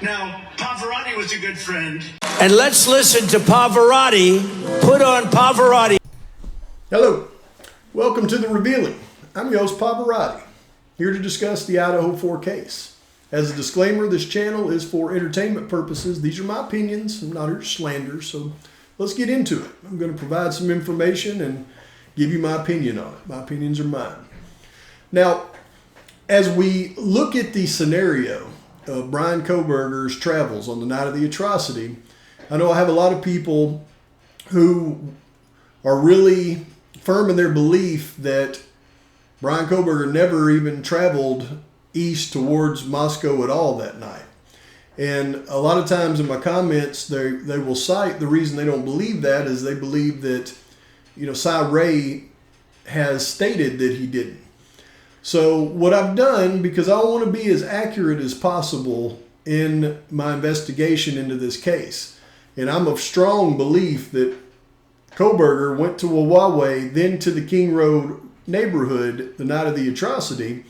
Now, Pavarotti was a good friend. And let's listen to Pavarotti. Put on Pavarotti. Hello, welcome to The Revealing. I'm your host, Pavarotti, here to discuss the Idaho 4 case. As a disclaimer, this channel is for entertainment purposes. These are my opinions, I'm not here to slander, so let's get into it. I'm going to provide some information and give you my opinion on it. My opinions are mine. Now, as we look at the scenario of Bryan Kohberger's travels on the night of the atrocity, I know I have a lot of people who are really firm in their belief that Bryan Kohberger never even traveled east towards Moscow at all that night. And a lot of times in my comments, they will cite the reason they don't believe that is they believe that, Cy Ray has stated that he didn't. So what I've done, because I want to be as accurate as possible in my investigation into this case, and I'm of strong belief that Kohberger went to Wawawe, then to the King Road neighborhood the night of the atrocity,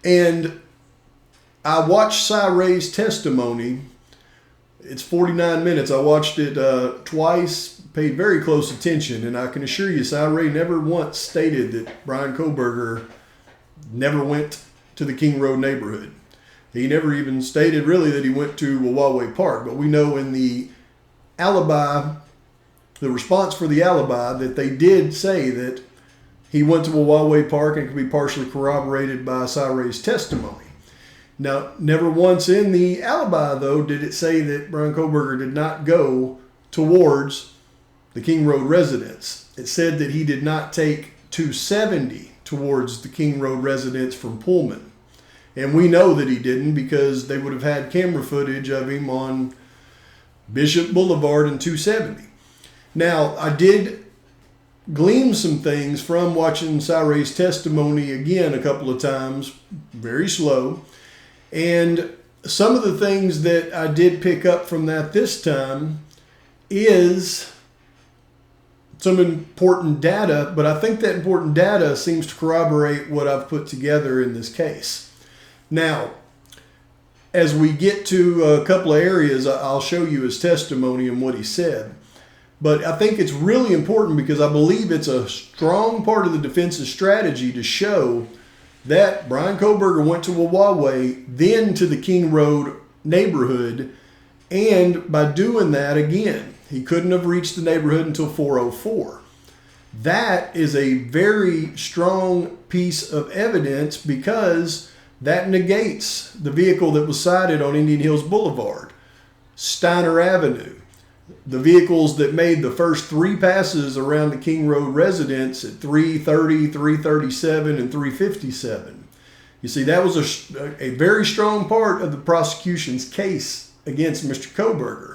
and I watched Cy Ray's testimony. It's 49 minutes. I watched it twice, paid very close attention, and I can assure you Cy Ray never once stated that Bryan Kohberger never went to the King Road neighborhood. He never even stated really that he went to Wawawe Park, but we know in the alibi, the response for the alibi, that they did say that he went to Wawawe Park, and it could be partially corroborated by Cy Ray's testimony. Now, never once in the alibi, though, did it say that Bryan Kohberger did not go towards the King Road residence. It said that he did not take 270 towards the King Road residence from Pullman. And we know that he didn't because they would have had camera footage of him on Bishop Boulevard and 270. Now, I did glean some things from watching Cy Ray's testimony again a couple of times, very slow. And some of the things that I did pick up from that this time is some important data, but I think that important data seems to corroborate what I've put together in this case. Now, as we get to a couple of areas, I'll show you his testimony and what he said. But I think it's really important because I believe it's a strong part of the defense's strategy to show that Bryan Kohberger went to Wawawe, then to the King Road neighborhood, and by doing that, again, he couldn't have reached the neighborhood until 4:04. That is a very strong piece of evidence because that negates the vehicle that was sighted on Indian Hills Boulevard, Steiner Avenue, the vehicles that made the first three passes around the King Road residence at 3:30, 3:37, and 3:57. You see, that was a very strong part of the prosecution's case against Mr. Kohberger.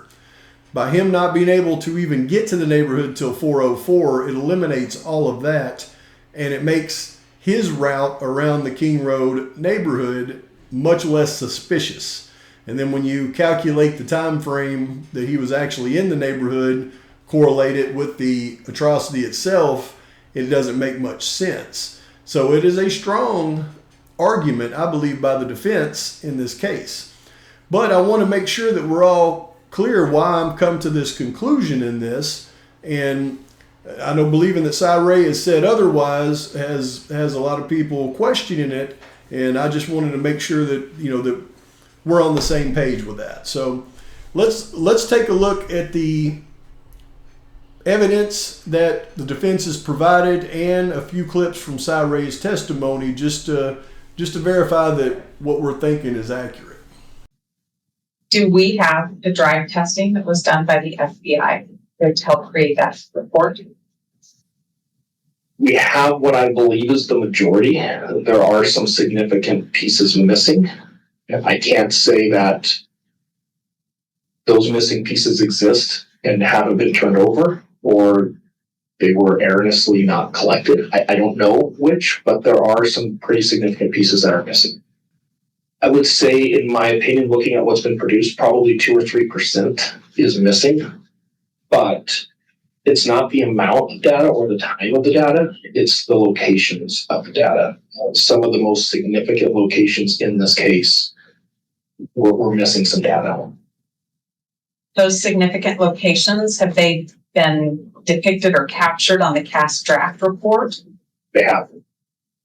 By him not being able to even get to the neighborhood till 4:04, it eliminates all of that, and it makes his route around the King Road neighborhood much less suspicious. And then when you calculate the time frame that he was actually in the neighborhood, correlate it with the atrocity itself, it doesn't make much sense. So it is a strong argument, I believe, by the defense in this case. But I want to make sure that we're all clear why I'm come to this conclusion in this. And I know believing that Cy Ray has said otherwise has a lot of people questioning it. And I just wanted to make sure that, that we're on the same page with that. So let's take a look at the evidence that the defense has provided and a few clips from Cy Ray's testimony just to verify that what we're thinking is accurate. Do we have the drive testing that was done by the FBI to help create that report? We have what I believe is the majority. There are some significant pieces missing. I can't say that those missing pieces exist and haven't been turned over, or they were erroneously not collected. I don't know which, but there are some pretty significant pieces that are missing. I would say, in my opinion, looking at what's been produced, probably 2 or 3% is missing. But It's not the amount of data or the time of the data, it's the locations of the data. Some of the most significant locations in this case, we're missing some data. Those significant locations, have they been depicted or captured on the CAS draft report? They have.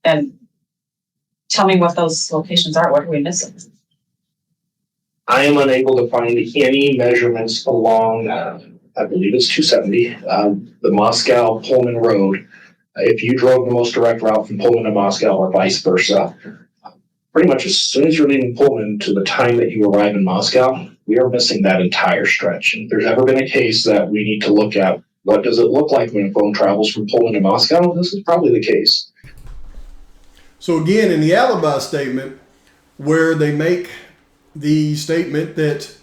And tell me what those locations are. What are we missing? I am unable to find any measurements along, I believe it's 270, the Moscow-Pullman Road. If you drove the most direct route from Pullman to Moscow or vice versa, pretty much as soon as you're leaving Pullman to the time that you arrive in Moscow, we are missing that entire stretch. And if there's ever been a case that we need to look at, what does it look like when a phone travels from Pullman to Moscow? This is probably the case. So again, in the alibi statement, where they make the statement that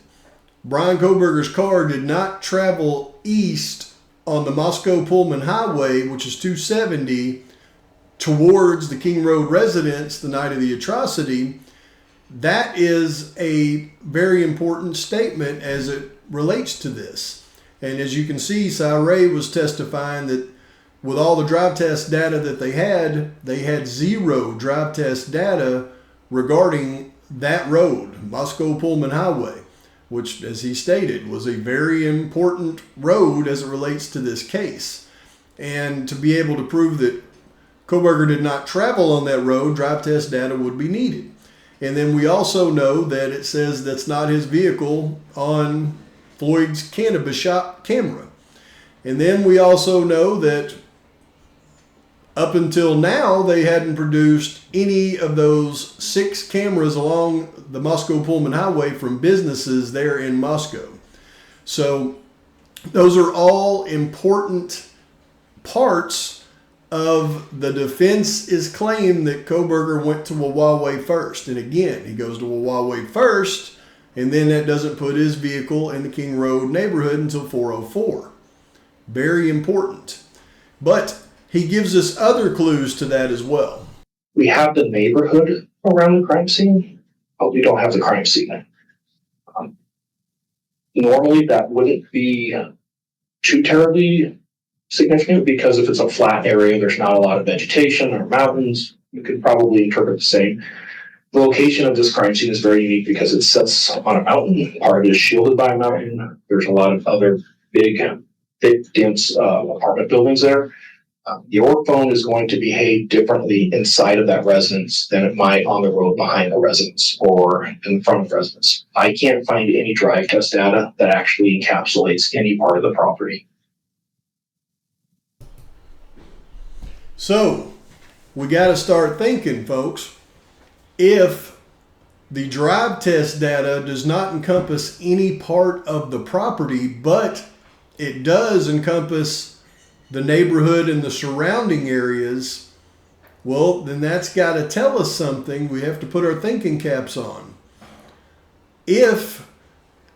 Bryan Kohberger's car did not travel east on the Moscow-Pullman Highway, which is 270, towards the King Road residence the night of the atrocity, that is a very important statement as it relates to this. And as you can see, Ray was testifying that with all the drive test data that they had zero drive test data regarding that road, Moscow-Pullman Highway, which, as he stated, was a very important road as it relates to this case. And to be able to prove that Kohberger did not travel on that road, drive test data would be needed. And then we also know that it says that's not his vehicle on Floyd's cannabis shop camera. And then we also know that up until now, they hadn't produced any of those 6 cameras along the Moscow-Pullman Highway from businesses there in Moscow. So those are all important parts of the defense's claim that Kohberger went to Huawei first. And again, he goes to Huawei first, and then that doesn't put his vehicle in the King Road neighborhood until 404. Very important. But he gives us other clues to that as well. We have the neighborhood around the crime scene, but we don't have the crime scene. Normally, that wouldn't be too terribly significant because if it's a flat area, there's not a lot of vegetation or mountains. You could probably interpret the same. The location of this crime scene is very unique because it sits on a mountain. Part of it is shielded by a mountain. There's a lot of other big, thick, dense apartment buildings there. Your phone is going to behave differently inside of that residence than it might on the road behind the residence or in front of the residence. I can't find any drive test data that actually encapsulates any part of the property. So we got to start thinking, folks, if the drive test data does not encompass any part of the property, but it does encompass the neighborhood and the surrounding areas, well, then that's got to tell us something. We have to put our thinking caps on. If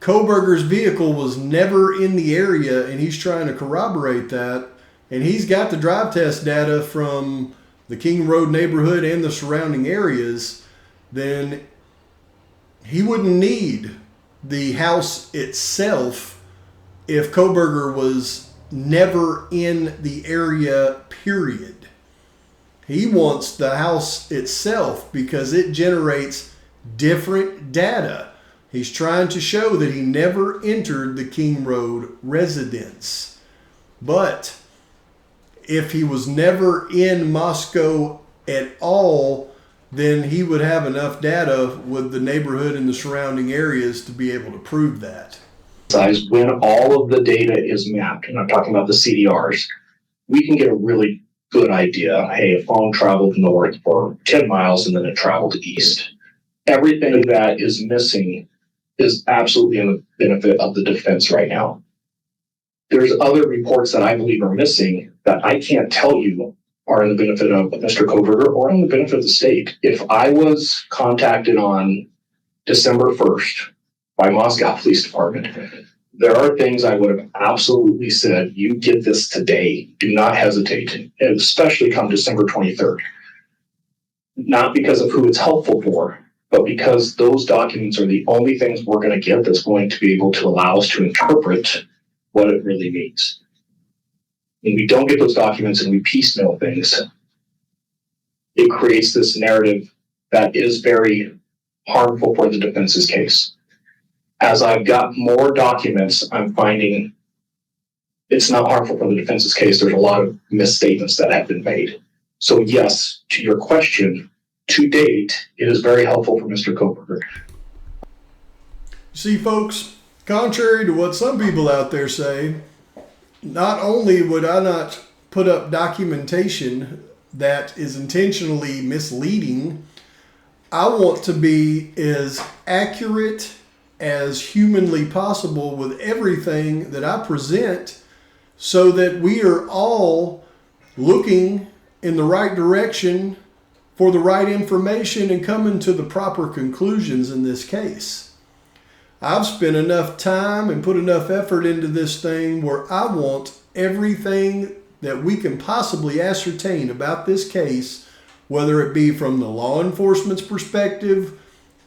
Kohberger's vehicle was never in the area and he's trying to corroborate that, and he's got the drive test data from the King Road neighborhood and the surrounding areas, then he wouldn't need the house itself if Kohberger was never in the area, period. He wants the house itself because it generates different data. He's trying to show that he never entered the King Road residence. But if he was never in Moscow at all, then he would have enough data with the neighborhood and the surrounding areas to be able to prove that. When all of the data is mapped, and I'm talking about the CDRs, we can get a really good idea. Hey, a phone traveled north for 10 miles and then it traveled east. Everything that is missing is absolutely in the benefit of the defense right now. There's other reports that I believe are missing that I can't tell you are in the benefit of Mr. Kohberger or in the benefit of the state. If I was contacted on December 1st by Moscow Police Department, there are things I would have absolutely said, you get this today. Do not hesitate, and especially come December 23rd. Not because of who it's helpful for, but because those documents are the only things we're going to get that's going to be able to allow us to interpret what it really means. when we don't get those documents and we piecemeal things, it creates this narrative that is very harmful for the defense's case. As I've got more documents, I'm finding it's not harmful for the defense's case. There's a lot of misstatements that have been made. So yes, to your question, to date, it is very helpful for Mr. Kohberger. See, folks, contrary to what some people out there say, not only would I not put up documentation that is intentionally misleading, I want to be as accurate as humanly possible with everything that I present so that we are all looking in the right direction for the right information and coming to the proper conclusions in this case. I've spent enough time and put enough effort into this thing where I want everything that we can possibly ascertain about this case, whether it be from the law enforcement's perspective,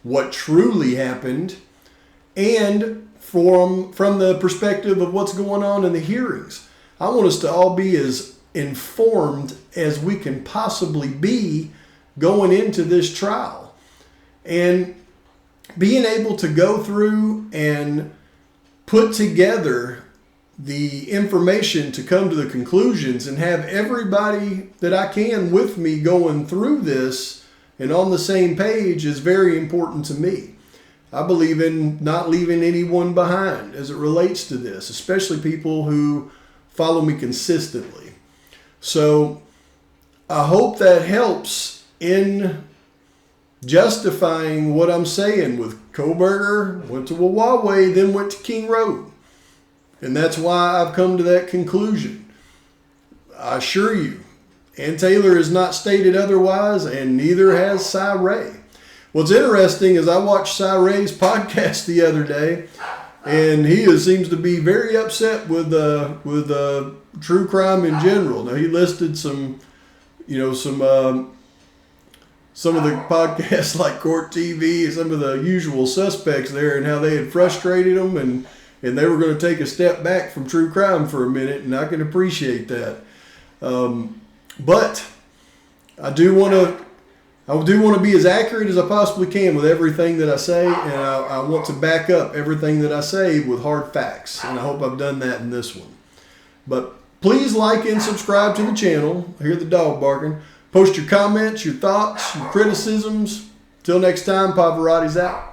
what truly happened, and from the perspective of what's going on in the hearings. I want us to all be as informed as we can possibly be going into this trial. And being able to go through and put together the information to come to the conclusions and have everybody that I can with me going through this and on the same page is very important to me. I believe in not leaving anyone behind as it relates to this, especially people who follow me consistently. So I hope that helps in justifying what I'm saying with Kohberger, went to Huawei, then went to King Road. And that's why I've come to that conclusion. I assure you, Ann Taylor has not stated otherwise, and neither has Cy Ray. What's interesting is I watched Cy Ray's podcast the other day, and he seems to be very upset with true crime in general. Now, he listed some of the podcasts like Court TV, some of the usual suspects there, and how they had frustrated them, and they were going to take a step back from true crime for a minute, and I can appreciate that. But I do want to be as accurate as I possibly can with everything that I say, and I want to back up everything that I say with hard facts, and I hope I've done that in this one. But please like and subscribe to the channel. I hear the dog barking. Post your comments, your thoughts, your criticisms. Till next time, Pavarotti's out.